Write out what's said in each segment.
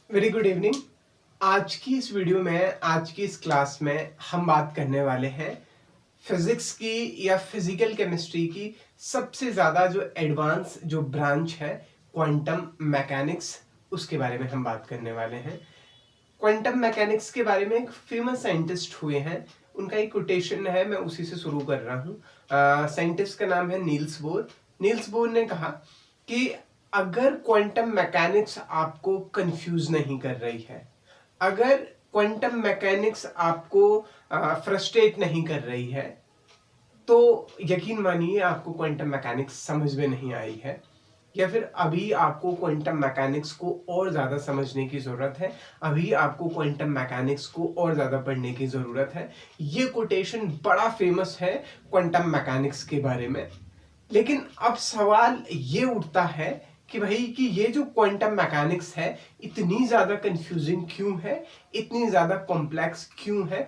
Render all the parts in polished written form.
Very good evening. आज की इस वीडियो में, आज की इस क्लास में हम बात करने वाले हैं फिजिक्स की या फिजिकल केमिस्ट्री की सबसे ज़्यादा जो एडवांस जो ब्रांच है क्वांटम मैकेनिक्स, उसके बारे में हम बात करने वाले हैं। क्वांटम मैकेनिक्स के बारे में एक फेमस साइंटिस्ट हुए हैं, उनका एक कोटेशन है, मैं उसी से शुरू कर रहा हूँ। साइंटिस्ट का नाम है नील्स बोर। नील्स बोर ने कहा कि अगर क्वांटम मैकेनिक्स आपको कंफ्यूज नहीं कर रही है, अगर क्वांटम मैकेनिक्स आपको फ्रस्ट्रेट नहीं कर रही है, तो यकीन मानिए आपको क्वांटम मैकेनिक्स समझ में नहीं आई है, या फिर अभी आपको क्वांटम मैकेनिक्स को और ज़्यादा समझने की ज़रूरत है, अभी आपको क्वांटम मैकेनिक्स को और ज़्यादा पढ़ने की ज़रूरत है। ये कोटेशन बड़ा फेमस है क्वांटम मैकेनिक्स के बारे में। लेकिन अब सवाल ये उठता है कि भाई कि ये जो क्वांटम मैकेनिक्स है इतनी ज़्यादा कंफ्यूजिंग क्यों है, इतनी ज़्यादा कॉम्प्लेक्स क्यों है।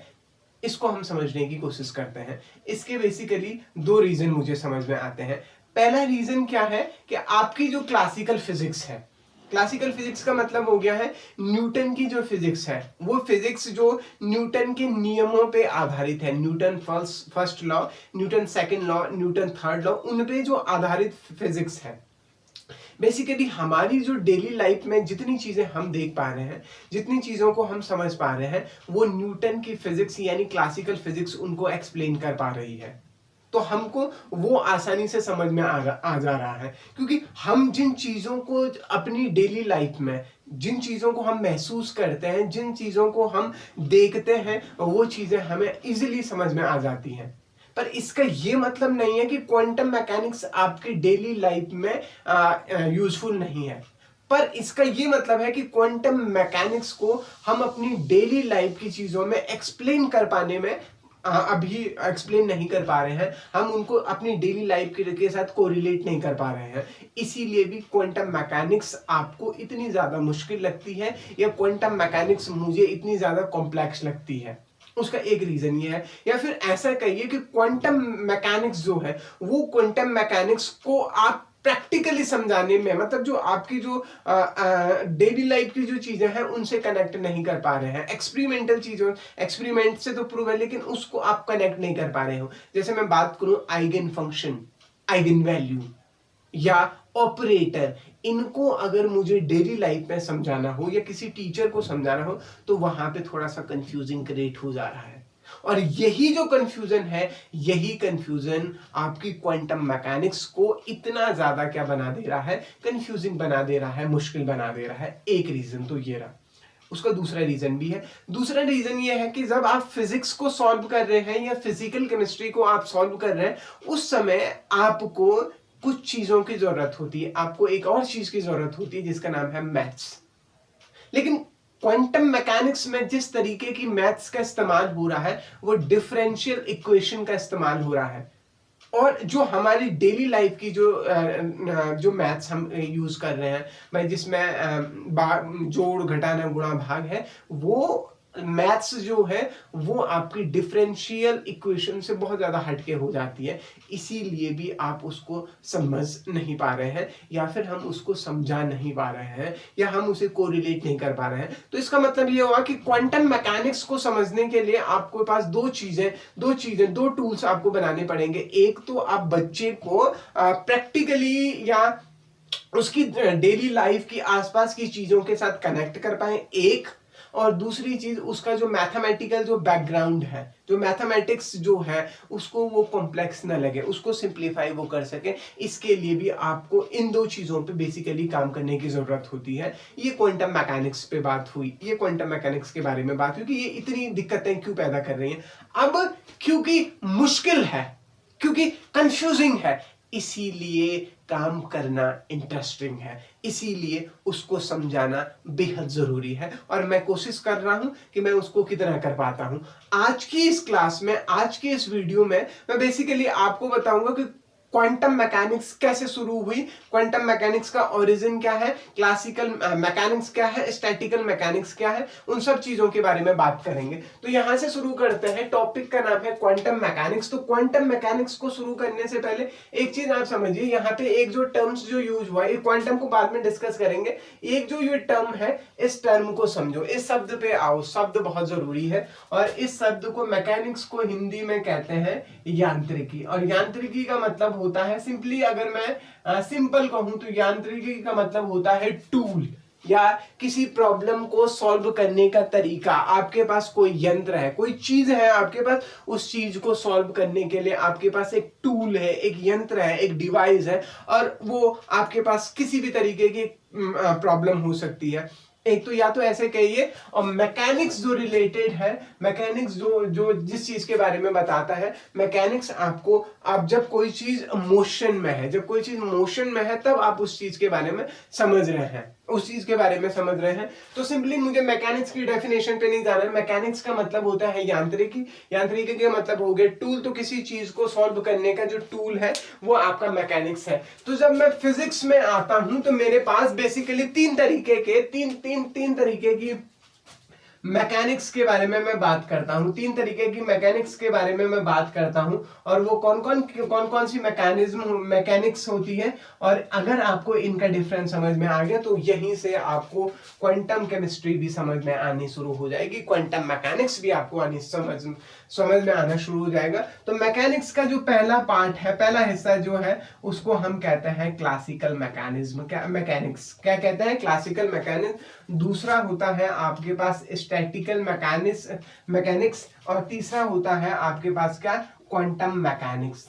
इसको हम समझने की कोशिश करते हैं। इसके बेसिकली दो रीजन मुझे समझ में आते हैं। पहला रीजन क्या है कि आपकी जो क्लासिकल फिजिक्स है, क्लासिकल फिजिक्स का मतलब हो गया है न्यूटन की जो फिजिक्स है, वो फिजिक्स जो न्यूटन के नियमों पे आधारित है, Newton first law, Newton second law, Newton third law, उन पे जो आधारित फिजिक्स है। बेसिकली हमारी जो डेली लाइफ में जितनी चीजें हम देख पा रहे हैं, जितनी चीजों को हम समझ पा रहे हैं, वो न्यूटन की फिजिक्स यानी क्लासिकल फिजिक्स उनको एक्सप्लेन कर पा रही है। तो हमको वो आसानी से समझ में आ जा रहा है, क्योंकि हम जिन चीजों को अपनी डेली लाइफ में, जिन चीजों को हम महसूस करते हैं, जिन चीजों को हम देखते हैं, वो चीजें हमें इजीली समझ में आ जाती हैं। पर इसका ये मतलब नहीं है कि क्वांटम मैकेनिक्स आपकी डेली लाइफ में यूजफुल नहीं है, पर इसका ये मतलब है कि क्वांटम मैकेनिक्स को हम अपनी डेली लाइफ की चीजों में एक्सप्लेन कर पाने में अभी एक्सप्लेन नहीं कर पा रहे हैं, हम उनको अपनी डेली लाइफ के साथ कोरिलेट नहीं कर पा रहे हैं। इसीलिए भी क्वांटम मैकेनिक्स आपको इतनी ज्यादा मुश्किल लगती है, या क्वांटम मैकेनिक्स मुझे इतनी ज्यादा कॉम्प्लेक्स लगती है। उसका एक रीजन ये है, या फिर ऐसा कहिए कि क्वांटम मैकेनिक्स जो है, वो क्वांटम मैकेनिक्स को आप प्रैक्टिकली समझाने में, मतलब जो आपकी जो डेली लाइफ की जो चीजें हैं उनसे कनेक्ट नहीं कर पा रहे हैं। एक्सपेरिमेंटल चीजों, एक्सपेरिमेंट से तो प्रूव है, लेकिन उसको आप कनेक्ट नहीं कर पा रहे हो। जैसे मैं बात करूं आइगन फंक्शन, आइगन वैल्यू या ऑपरेटर, इनको अगर मुझे डेली लाइफ में समझाना हो या किसी टीचर को समझाना हो, तो वहां पे थोड़ा सा कंफ्यूजिंग क्रिएट हो जा रहा है। और यही जो कंफ्यूजन है, यही कंफ्यूजन आपकी क्वांटम मैकेनिक्स को इतना ज्यादा क्या बना दे रहा है, कंफ्यूजिंग बना दे रहा है, मुश्किल बना दे रहा है। एक रीजन तो ये रहा। उसका दूसरा रीजन भी है। दूसरा रीजन ये है कि जब आप फिजिक्स को सॉल्व कर रहे हैं या फिजिकल केमिस्ट्री को आप सॉल्व कर रहे हैं, उस समय आपको कुछ चीजों की जरूरत होती है, आपको एक और चीज की जरूरत होती है जिसका नाम है मैथ्स। लेकिन क्वांटम मैकेनिक्स में जिस तरीके की मैथ्स का इस्तेमाल हो रहा है, वो डिफरेंशियल इक्वेशन का इस्तेमाल हो रहा है। और जो हमारी डेली लाइफ की जो मैथ्स हम यूज कर रहे हैं भाई, जिसमें जोड़ घटाना गुणा भाग है, वो मैथ्स जो है वो आपकी डिफरेंशियल इक्वेशन से बहुत ज्यादा हटके हो जाती है। इसीलिए भी आप उसको समझ नहीं पा रहे हैं, या फिर हम उसको समझा नहीं पा रहे हैं, या हम उसे कोरिलेट नहीं कर पा रहे हैं। तो इसका मतलब ये हुआ कि क्वांटम मैकेनिक्स को समझने के लिए आपके पास दो टूल्स आपको बनाने पड़ेंगे। एक तो आप बच्चे को प्रैक्टिकली या उसकी डेली लाइफ की आसपास की चीजों के साथ कनेक्ट कर पाए, एक। और दूसरी चीज, उसका जो मैथमेटिकल जो बैकग्राउंड है, जो मैथमेटिक्स जो है, उसको वो कॉम्प्लेक्स ना लगे, उसको सिंप्लीफाई वो कर सके। इसके लिए भी आपको इन दो चीजों पे बेसिकली काम करने की जरूरत होती है। ये क्वांटम मैकेनिक्स पे बात हुई, ये क्वांटम मैकेनिक्स के बारे में बात हुई कि ये इतनी दिक्कतें क्यों पैदा कर रही हैं। अब क्योंकि मुश्किल है, क्योंकि कंफ्यूजिंग है, इसीलिए काम करना इंटरेस्टिंग है, इसीलिए उसको समझाना बेहद जरूरी है। और मैं कोशिश कर रहा हूं कि मैं उसको कितना कर पाता हूं। आज की इस क्लास में, आज की इस वीडियो में मैं बेसिकली आपको बताऊंगा कि क्वांटम मैकेनिक्स कैसे शुरू हुई, क्वांटम मैकेनिक्स का ओरिजिन क्या है, क्लासिकल मैकेनिक्स क्या है, स्टैटिकल मैकेनिक्स क्या है, उन सब चीजों के बारे में बात करेंगे। तो यहां से शुरू करते हैं। टॉपिक का नाम है क्वांटम मैकेनिक्स। तो क्वांटम मैकेनिक्स को शुरू करने से पहले एक चीज आप समझिए, यहाँ पे एक जो टर्म्स जो यूज हुआ है, क्वांटम को बाद में डिस्कस करेंगे, एक जो ये टर्म है इस टर्म को समझो, इस शब्द पे आओ, शब्द बहुत जरूरी है। और इस शब्द को मैकेनिक्स को हिंदी में कहते हैं यांत्रिकी। और यांत्रिकी का मतलब होता है, सिंपली अगर मैं सिंपल कहूं तो यांत्रिकी का मतलब होता है टूल या किसी प्रॉब्लम को सॉल्व करने का तरीका। आपके पास कोई यंत्र है, कोई चीज है आपके पास, उस चीज को सॉल्व करने के लिए आपके पास एक टूल है, एक यंत्र है, एक डिवाइस है, और वो आपके पास किसी भी तरीके की प्रॉब्लम हो सकती है। एक तो या तो ऐसे कहिए, और मैकेनिक्स जो रिलेटेड है, मैकेनिक्स जो जिस चीज के बारे में बताता है, मैकेनिक्स आपको, आप जब कोई चीज मोशन में है, जब कोई चीज मोशन में है तब आप उस चीज के बारे में समझ रहे हैं, उस चीज के बारे में समझ रहे हैं। तो सिंपली मुझे मैकेनिक्स की डेफिनेशन पे नहीं जाना है। मैकेनिक्स का मतलब होता है यांत्रिकी, यांत्रिकी का मतलब हो गया टूल। तो किसी चीज को सॉल्व करने का जो टूल है वो आपका मैकेनिक्स है। तो जब मैं फिजिक्स में आता हूं तो मेरे पास बेसिकली तीन तरीके की मैकेनिक्स के बारे में मैं बात करता हूं, तीन तरीके की मैकेनिक्स के बारे में मैं बात करता हूं। और वो कौन कौन सी मैकेनिक्स होती है, और अगर आपको इनका डिफरेंस समझ में आ गया तो यहीं से आपको क्वांटम केमिस्ट्री भी समझ में आनी शुरू हो जाएगी, क्वांटम मैकेनिक्स भी आपको आनी समझ में आना शुरू हो जाएगा। तो मैकेनिक्स का जो पहला पार्ट है, पहला हिस्सा जो है, उसको हम कहते हैं क्लासिकल मैकेनिक्स। क्या कहते हैं? Classical mechanics. दूसरा होता है आपके पास स्टैटिकल मैकेनिक्स, और तीसरा होता है आपके पास क्या? Quantum mechanics.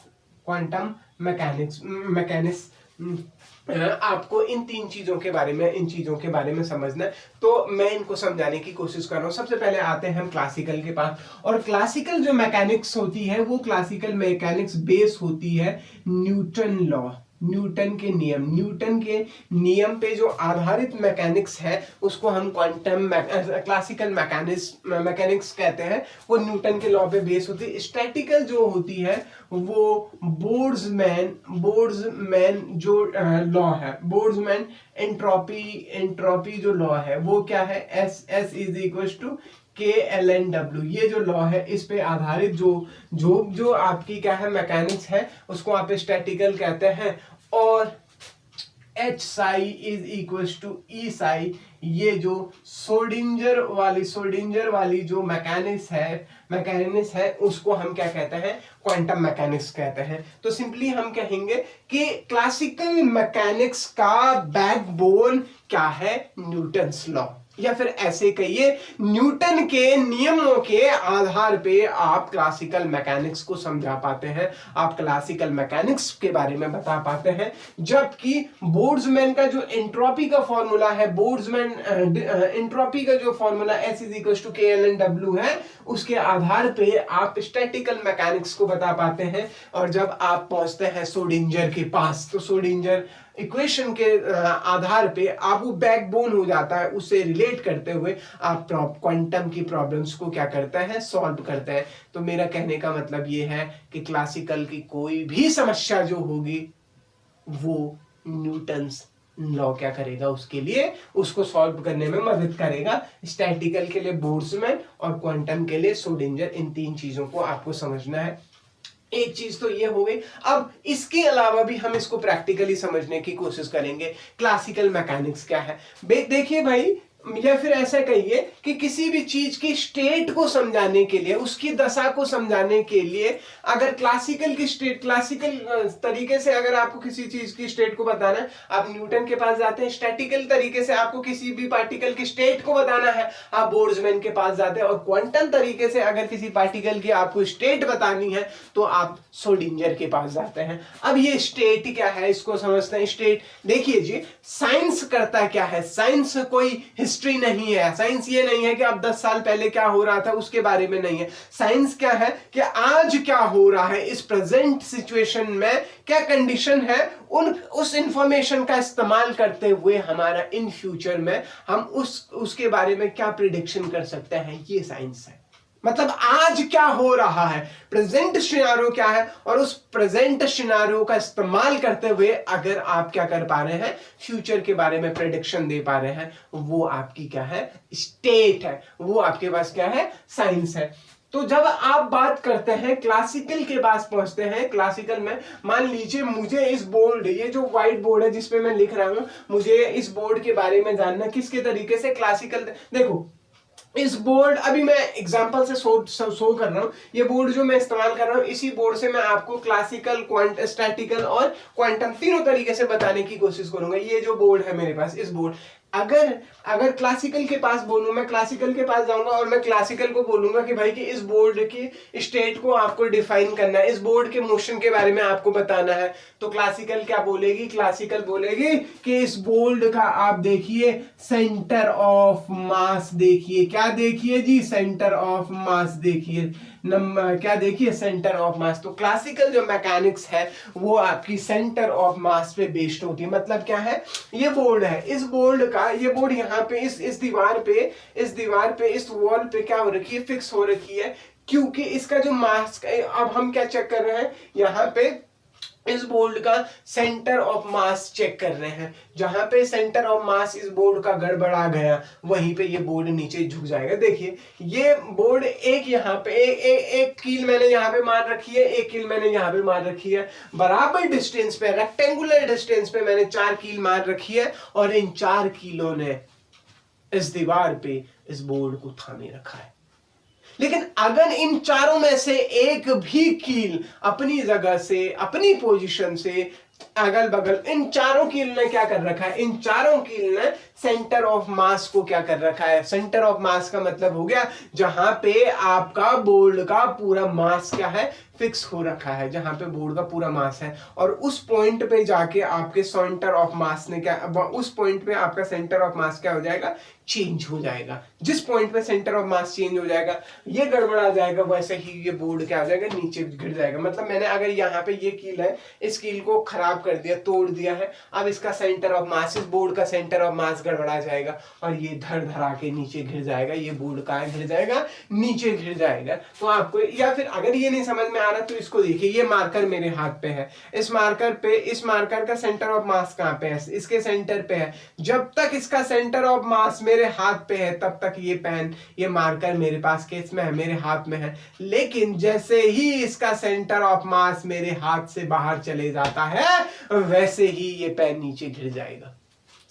आपको इन चीजों के बारे में समझना है। तो मैं इनको समझाने की कोशिश कर रहा हूं। सबसे पहले आते हैं हम क्लासिकल के पास। और क्लासिकल जो मैकेनिक्स होती है, वो क्लासिकल मैकेनिक्स बेस होती है न्यूटन लॉ, न्यूटन के नियम पे जो आधारित मैकेनिक्स है उसको हम क्लासिकल मैकेनिक्स कहते हैं। वो न्यूटन के लॉ पे बेस होती है। स्टैटिकल जो होती है वो बोल्ट्जमैन जो लॉ है, बोल्ट्जमैन एंट्रोपी जो लॉ है, वो क्या है? S is equal to KLNW। ये जो लॉ है इस पे आधारित जो आपकी क्या है मैकेनिक्स है, उसको आप स्टैटिकल कहते हैं। और H psi is equal to E psi, ये जो सोडिंजर वाली जो मैकेनिक्स है उसको हम क्या कहते हैं? क्वांटम मैकेनिक्स कहते हैं। तो सिंपली हम कहेंगे कि क्लासिकल मैकेनिक्स का बैकबोन क्या है? न्यूटन्स लॉ, या फिर ऐसे कहिए न्यूटन के नियमों के आधार पे आप क्लासिकल मैकेनिक्स को समझा पाते हैं, आप क्लासिकल मैकेनिक्स के बारे में बता पाते हैं। जबकि बोल्ट्जमैन का जो एंट्रोपी का फॉर्मूला है, बोल्ट्जमैन एंट्रोपी का जो formula S is equal to KLNW है, उसके आधार पे आप स्टैटिकल मैकेनिक्स को बता पाते हैं। और जब आप पहुंचते हैं सोडिंजर के पास, तो सोडिंजर इक्वेशन के आधार पे आप वो बैकबोन हो जाता है, उससे रिलेट करते हुए आप क्वांटम की प्रॉब्लम्स को क्या करते हैं? सॉल्व करते हैं। तो मेरा कहने का मतलब ये है कि क्लासिकल की कोई भी समस्या जो होगी वो न्यूटन्स लॉ क्या करेगा? उसके लिए, उसको सॉल्व करने में मदद करेगा। स्टैटिकल के लिए बोल्ट्जमैन और क्वांटम के लिए सोडिंजर। इन तीन चीजों को आपको समझना है। एक चीज तो ये हो गई। अब इसके अलावा भी हम इसको प्रैक्टिकली समझने की कोशिश करेंगे। क्लासिकल मैकेनिक्स क्या है? देखिए भाई, या फिर ऐसा कहिए कि किसी भी चीज की स्टेट को समझाने के लिए, उसकी दशा को समझाने के लिए, अगर क्लासिकल तरीके से अगर आपको किसी चीज की स्टेट को बताना है, आप न्यूटन के पास जाते हैं। स्टैटिकल तरीके से आपको किसी भी पार्टिकल की स्टेट को बताना है, आप बोल्ट्जमैन के पास जाते हैं। और क्वांटम तरीके से अगर किसी पार्टिकल की आपको स्टेट बतानी है तो आप सोडिंजर के पास जाते हैं। अब ये स्टेट क्या है, इसको समझते हैं। स्टेट देखिए जी, साइंस करता क्या है? साइंस कोई हिस्ट्री नहीं है। साइंस ये नहीं है कि अब 10 साल पहले क्या हो रहा था उसके बारे में नहीं है। साइंस क्या है कि आज क्या हो रहा है, इस प्रेजेंट सिचुएशन में क्या कंडीशन है, उस इंफॉर्मेशन का इस्तेमाल करते हुए हमारा इन फ्यूचर में हम उसके बारे में क्या प्रिडिक्शन कर सकते हैं, ये साइंस है। मतलब आज क्या हो रहा है, प्रेजेंट सिनेरियो क्या है, और उस प्रेजेंट सिनेरियो का इस्तेमाल करते हुए अगर आप क्या कर पा रहे हैं, फ्यूचर के बारे में प्रेडिक्शन दे पा रहे हैं, वो आपकी क्या है, स्टेट है, वो आपके पास क्या है, साइंस है। तो जब आप बात करते हैं क्लासिकल के पास पहुंचते हैं, क्लासिकल में मान लीजिए मुझे इस बोर्ड, ये जो व्हाइट बोर्ड है जिसपे मैं लिख रहा हूं, मुझे इस बोर्ड के बारे में जानना किसके तरीके से, क्लासिकल। देखो इस बोर्ड, अभी मैं एग्जांपल से शो कर रहा हूं, ये बोर्ड जो मैं इस्तेमाल कर रहा हूं, इसी बोर्ड से मैं आपको क्लासिकल, स्टैटिकल और क्वांटम तीनों तरीके से बताने की कोशिश करूंगा। ये जो बोर्ड है मेरे पास, इस बोर्ड, अगर क्लासिकल के पास बोलूं, मैं क्लासिकल के पास जाऊंगा और मैं क्लासिकल को बोलूंगा कि भाई कि इस बोर्ड की स्टेट को आपको डिफाइन करना है, इस बोर्ड के मोशन के बारे में आपको बताना है, तो क्लासिकल क्या बोलेगी, क्लासिकल बोलेगी कि इस बोर्ड का आप देखिए सेंटर ऑफ मास देखिए, क्या देखिए जी, सेंटर ऑफ मास देखिए, नंबर क्या देखिए, सेंटर ऑफ मास। तो क्लासिकल जो मैकेनिक्स है वो आपकी सेंटर ऑफ मास पे बेस्ड होती है। मतलब क्या है, ये बोर्ड है, इस बोर्ड का, ये बोर्ड यहाँ पे इस दीवार पे इस वॉल पे क्या हो रखी है, फिक्स हो रखी है, क्योंकि इसका जो मास, अब हम क्या चेक कर रहे हैं यहाँ पे, इस बोर्ड का सेंटर ऑफ मास चेक कर रहे हैं, जहां पे सेंटर ऑफ मास इस बोर्ड का गड़बड़ा गया वहीं पे ये बोर्ड नीचे झुक जाएगा। देखिए ये बोर्ड एक यहाँ पे एक कील मैंने यहाँ पे मार रखी है, एक कील मैंने यहाँ पे मार रखी है, बराबर डिस्टेंस पे, रेक्टेंगुलर डिस्टेंस पे मैंने 4 कील मार रखी है, और इन 4 कीलों ने इस दीवार पे इस बोर्ड को थामे रखा है। लेकिन अगर इन चारों में से एक भी कील अपनी जगह से, अपनी पोजीशन से अगल बगल, इन चारों कील ने क्या कर रखा है, इन चारों कील ने सेंटर ऑफ मास को क्या कर रखा है। सेंटर ऑफ मास का मतलब हो गया जहां पे आपका बोर्ड का पूरा मास क्या है, फिक्स हो रखा है, जहां पे बोर्ड का पूरा मास है, और उस पॉइंट पे जाके आपके सेंटर ऑफ मास ने क्या, उस पॉइंट पे आपका सेंटर ऑफ मास क्या हो जाएगा, चेंज हो जाएगा। जिस पॉइंट पे सेंटर ऑफ मास चेंज हो जाएगा, ये गड़बड़ा जाएगा, वैसे ही ये बोर्ड क्या हो जाएगा, नीचे गिर जाएगा। मतलब मैंने अगर यहाँ पे ये कील है, इस कील को खराब कर दिया, तोड़ दिया है, अब इसका सेंटर ऑफ मास, इस बोर्ड का सेंटर ऑफ मास गड़बड़ा जाएगा और ये धड़ धड़ा के नीचे गिर जाएगा, ये बोर्ड कहाँ गिर जाएगा, नीचे गिर जाएगा। तो आपको, या फिर अगर ये नहीं समझ में आ रहा तो इसको देखिए, ये मार्कर मेरे हाथ पे है, इस मार्कर का सेंटर ऑफ मास कहाँ पे है, इसके सेंटर पे है। जब तक इसका सेंटर ऑफ मास मेरे हाथ पे है तब तक ये पेन, ये मार्कर मेरे पास केस में है, मेरे हाथ में है। लेकिन जैसे ही इसका सेंटर ऑफ मास मेरे हाथ से बाहर चले जाता है, वैसे ही ये पेन नीचे गिर जाएगा।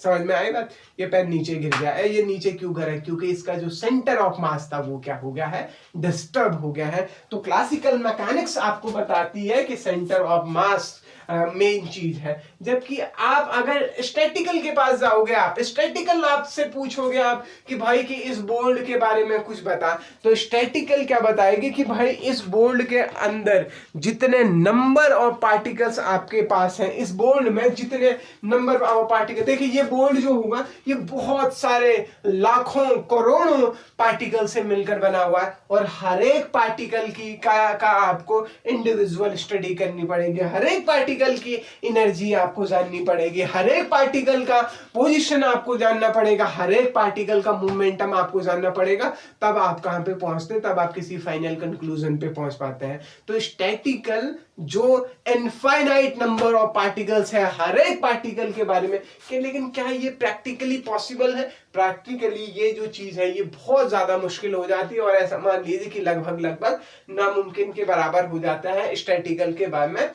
समझ में आई बात, ये पेन नीचे गिर गया है। ये नीचे क्यों गिरा है, क्योंकि इसका जो सेंटर ऑफ मास था वो क्या हो गया है, डिस्टर्ब हो गया है। तो क्लासिकल मैकेनिक्स आपको बताती है कि सेंटर ऑफ मास मेन चीज है। जबकि आप अगर स्टैटिकल के पास जाओगे, आप स्टैटिकल आपसे पूछोगे आप कि भाई कि इस बोर्ड के बारे में कुछ बता, तो स्टैटिकल क्या बताएगी कि भाई इस बोर्ड के अंदर जितने नंबर ऑफ पार्टिकल्स आपके पास हैं, इस बोर्ड में जितने नंबर ऑफ पार्टिकल, देखिए ये बोर्ड जो होगा ये बहुत सारे लाखों करोड़ों पार्टिकल से मिलकर बना हुआ है, और हर एक पार्टिकल की का आपको इंडिविजुअल स्टडी करनी पड़ेगी। हर एक पार्टिकल की एनर्जी आपको जाननी पड़ेगी, हर एक पार्टिकल का पोजीशन आपको जानना पड़ेगा, हर एक पार्टिकल का मोमेंटम आपको जानना पड़ेगा, तब आप कहां पे पहुंचते हैं, तब आप किसी फाइनल कंक्लूजन पे पहुंच पाते हैं। तो स्टैटिकल जो इनफाइनाइट नंबर ऑफ पार्टिकल्स है हर एक पार्टिकल के बारे में कि, लेकिन क्या ये प्रैक्टिकली पॉसिबल है? प्रैक्टिकली ये जो चीज है ये बहुत ज्यादा मुश्किल हो जाती है, और ऐसा मान लीजिए कि लगभग नामुमकिन के बराबर हो जाता है स्टैटिकल के बारे में।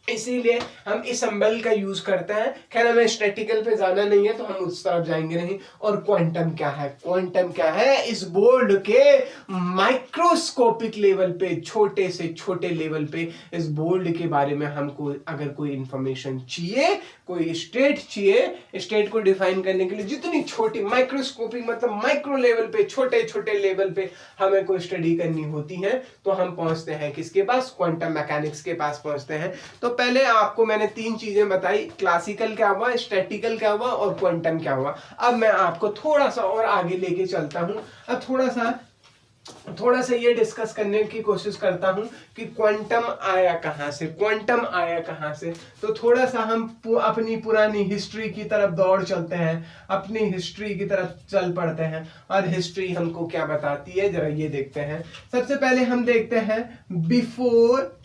इसीलिए हम इस सिंबल का यूज करते हैं। खैर हमें स्टैटिकल पे जाना नहीं है तो हम उस तरफ जाएंगे नहीं। और क्वांटम क्या है, क्वांटम क्या है, इस बोर्ड के माइक्रोस्कोपिक लेवल पे, छोटे से छोटे लेवल पे इस बोर्ड के बारे में हमको अगर कोई इंफॉर्मेशन चाहिए, कोई स्टेट चाहिए, स्टेट को डिफाइन करने के लिए जितनी छोटी, माइक्रोस्कोपिक मतलब माइक्रो लेवल पे, छोटे छोटे लेवल पे हमें कोई स्टडी करनी होती है, तो हम पहुंचते हैं किसके पास, क्वांटम मैकेनिक्स के पास पहुंचते हैं। तो पहले आपको मैंने 3 चीजें बताई, क्लासिकल क्या हुआ, स्टैटिकल क्या हुआ और क्वांटम क्या हुआ। अब मैं आपको थोड़ा सा और आगे लेके चलता हूं। अब थोड़ा सा थोड़ा सा ये डिस्कस करने की कोशिश करता हूं कि क्वांटम आया कहां से, क्वांटम आया कहां से। तो थोड़ा सा हम अपनी पुरानी हिस्ट्री की तरफ दौड़ चलते हैं, अपनी हिस्ट्री की तरफ चल पड़ते हैं और हिस्ट्री हमको क्या बताती है जरा ये देखते हैं। सबसे पहले हम देखते हैं बिफोर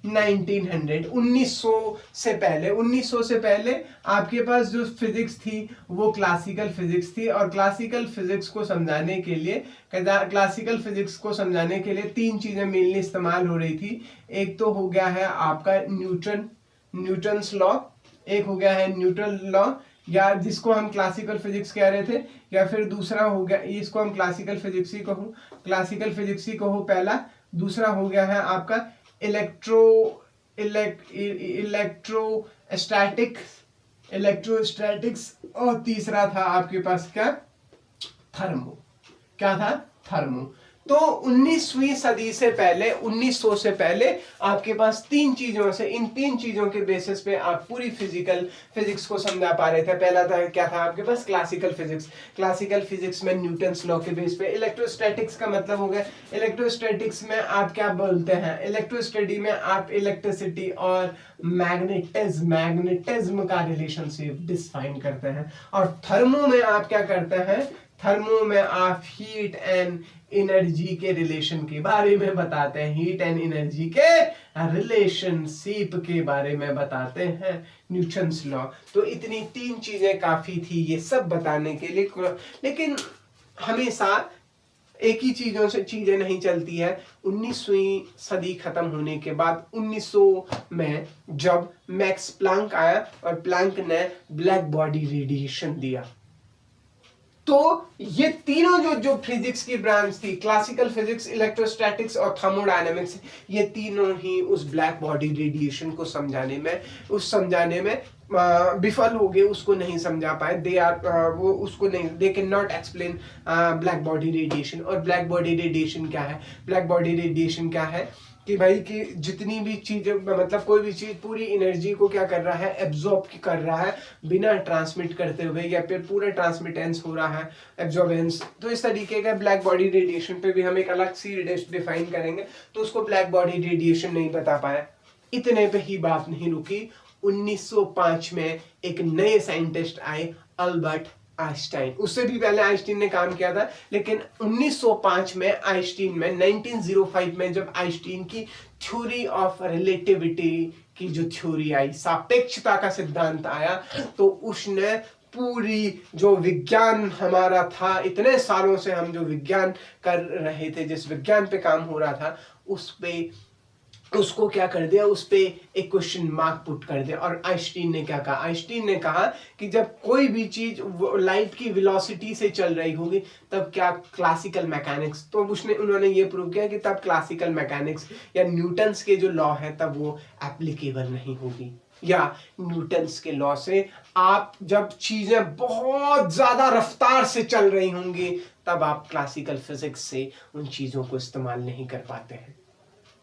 1900, 1900 से पहले, 1900 से पहले आपके पास जो फिजिक्स थी वो क्लासिकल फिजिक्स थी। और क्लासिकल फिजिक्स को समझाने के लिए तीन चीजें मेनली इस्तेमाल हो रही थी। एक तो हो गया है आपका न्यूटन्स लॉ, एक हो गया है न्यूटन लॉ, या जिसको हम क्लासिकल फिजिक्स कह रहे थे, या फिर दूसरा हो गया, इसको हम क्लासिकल फिजिक्स ही कहो पहला। दूसरा हो गया है आपका इलेक्ट्रोस्टैटिक्स, और तीसरा था आपके पास क्या थर्मो। तो 19वीं सदी से पहले, 1900 से पहले आपके पास इन तीन चीजों के बेसिस पे आप पूरी फिजिक्स को समझा पा रहे थे। पहला था क्या था आपके पास क्लासिकल फिजिक्स में न्यूटन्स लॉ के बेस पे। इलेक्ट्रोस्टैटिक्स का मतलब हो गया, इलेक्ट्रोस्टैटिक्स में आप क्या बोलते हैं, इलेक्ट्रोस्टडी में आप इलेक्ट्रिसिटी और मैग्नेटिज्म का रिलेशनशिप डिफाइन करते हैं। और थर्मो में आप क्या करते हैं, थर्मो में आप हीट एंड एनर्जी के रिलेशन के बारे में बताते हैं, हीट एंड एनर्जी के रिलेशनशिप के बारे में बताते हैं, न्यूटन्स लॉ। तो इतनी तीन चीजें काफी थी ये सब बताने के लिए। लेकिन हमेशा एक ही चीजों से चीजें नहीं चलती है। 19वीं सदी खत्म होने के बाद 1900 में जब मैक्स प्लैंक आया और प्लैंक ने ब्लैक बॉडी रेडिएशन दिया, तो ये तीनों जो फिजिक्स की ब्रांच थी, क्लासिकल फिजिक्स, इलेक्ट्रोस्टैटिक्स और थर्मोडायनेमिक्स, ये तीनों ही उस ब्लैक बॉडी रेडिएशन को समझाने में विफल हो गए, उसको नहीं समझा पाए। They can not explain black body radiation. और ब्लैक बॉडी रेडिएशन क्या है कि भाई कि जितनी भी चीजें, मतलब कोई भी चीज पूरी एनर्जी को क्या कर रहा है, एब्जॉर्ब कर रहा है बिना ट्रांसमिट करते हुए, या फिर पूरा ट्रांसमिटेंस हो रहा है, एब्जॉर्बेंस। तो इस तरीके का ब्लैक बॉडी रेडिएशन पे भी हम एक अलग सी डिफाइन करेंगे, तो उसको ब्लैक बॉडी रेडिएशन नहीं बता पाया। इतने पे ही बात नहीं रुकी। 1905 में एक नए साइंटिस्ट आए, अल्बर्ट आइंस्टाइन। उससे भी पहले आइंस्टाइन ने काम किया था, लेकिन 1905 में 1905 में जब आइंस्टाइन की थ्योरी ऑफ रिलेटिविटी की जो थ्योरी आई, सापेक्षता का सिद्धांत आया, तो उसने पूरी जो विज्ञान हमारा था, इतने सालों से हम जो विज्ञान कर रहे थे, जिस विज्ञान पे काम हो रहा था, उसको क्या कर दिया, उस पे एक क्वेश्चन मार्क पुट कर दिया। और आइंस्टाइन ने क्या कहा, आइंस्टाइन ने कहा कि जब कोई भी चीज लाइट की वेलोसिटी से चल रही होगी, तब क्या क्लासिकल मैकेनिक्स, तो उन्होंने ये प्रूव किया कि तब क्लासिकल मैकेनिक्स या न्यूटन्स के जो लॉ है तब वो एप्लीकेबल नहीं होगी, या न्यूटन्स के लॉ से आप जब चीजें बहुत ज्यादा रफ्तार से चल रही होंगी, तब आप क्लासिकल फिजिक्स से उन चीजों को इस्तेमाल नहीं कर पाते हैं।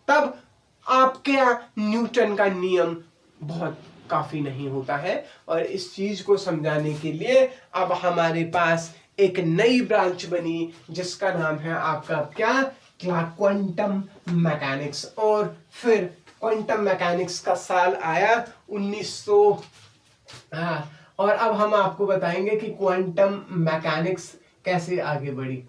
तब आपके न्यूटन का नियम बहुत काफी नहीं होता है। और इस चीज को समझाने के लिए अब हमारे पास एक नई ब्रांच बनी, जिसका नाम है आपका क्या, क्वांटम मैकेनिक्स। और फिर क्वांटम मैकेनिक्स का साल आया 1900। और अब हम आपको बताएंगे कि क्वांटम मैकेनिक्स कैसे आगे बढ़ी।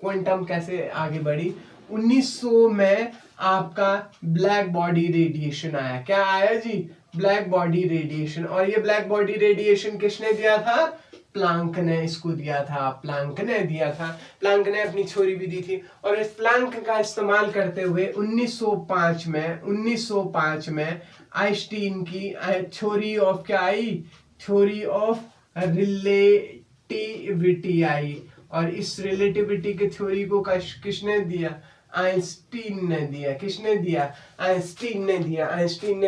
1900 में आपका ब्लैक बॉडी रेडिएशन आया। क्या आया जी, ब्लैक बॉडी रेडिएशन। और ये ब्लैक बॉडी रेडिएशन किसने दिया था, प्लैंक ने इसको दिया था, प्लैंक ने अपनी थ्योरी भी दी थी। और इस प्लैंक का इस्तेमाल करते हुए 1905 में आइंस्टीन की थ्योरी ऑफ क्या आई, थ्योरी ऑफ रिलेटिविटी आई। और इस रिलेटिविटी के थ्योरी को किसने दिया, आइंस्टीन ने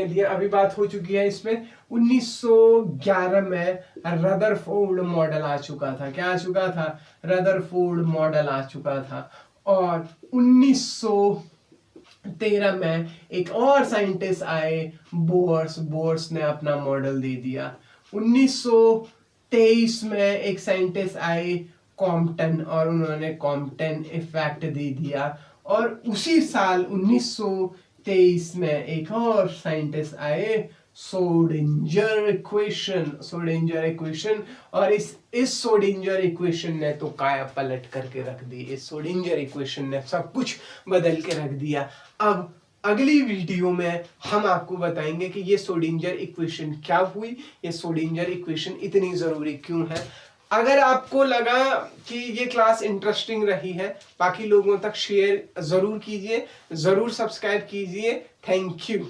दिया। अभी बात हो चुकी है इसमें। 1911 में रदरफोर्ड मॉडल आ चुका था। क्या आ चुका था, रदरफोर्ड मॉडल आ चुका था। और 1913 में एक और साइंटिस्ट आए, बोर्स ने अपना मॉडल दे दिया। 1923 में एक साइंटिस्ट आए, कॉम्पटन, और उन्होंने कॉम्पटन इफेक्ट दे दिया। और उसी साल 1923 में एक और साइंटिस्ट आए, सोडिंजर इक्वेशन। और इस सोडिंजर इक्वेशन ने तो काया पलट करके रख दी। इस सोडिंजर इक्वेशन ने सब कुछ बदल के रख दिया। अब अगली वीडियो में हम आपको बताएंगे कि ये सोडिंजर इक्वेशन क्या हुई, ये सोडिंजर इक्वेशन इतनी जरूरी क्यों है। अगर आपको लगा कि ये क्लास इंटरेस्टिंग रही है, बाकी लोगों तक शेयर जरूर कीजिए, जरूर सब्सक्राइब कीजिए। Thank you.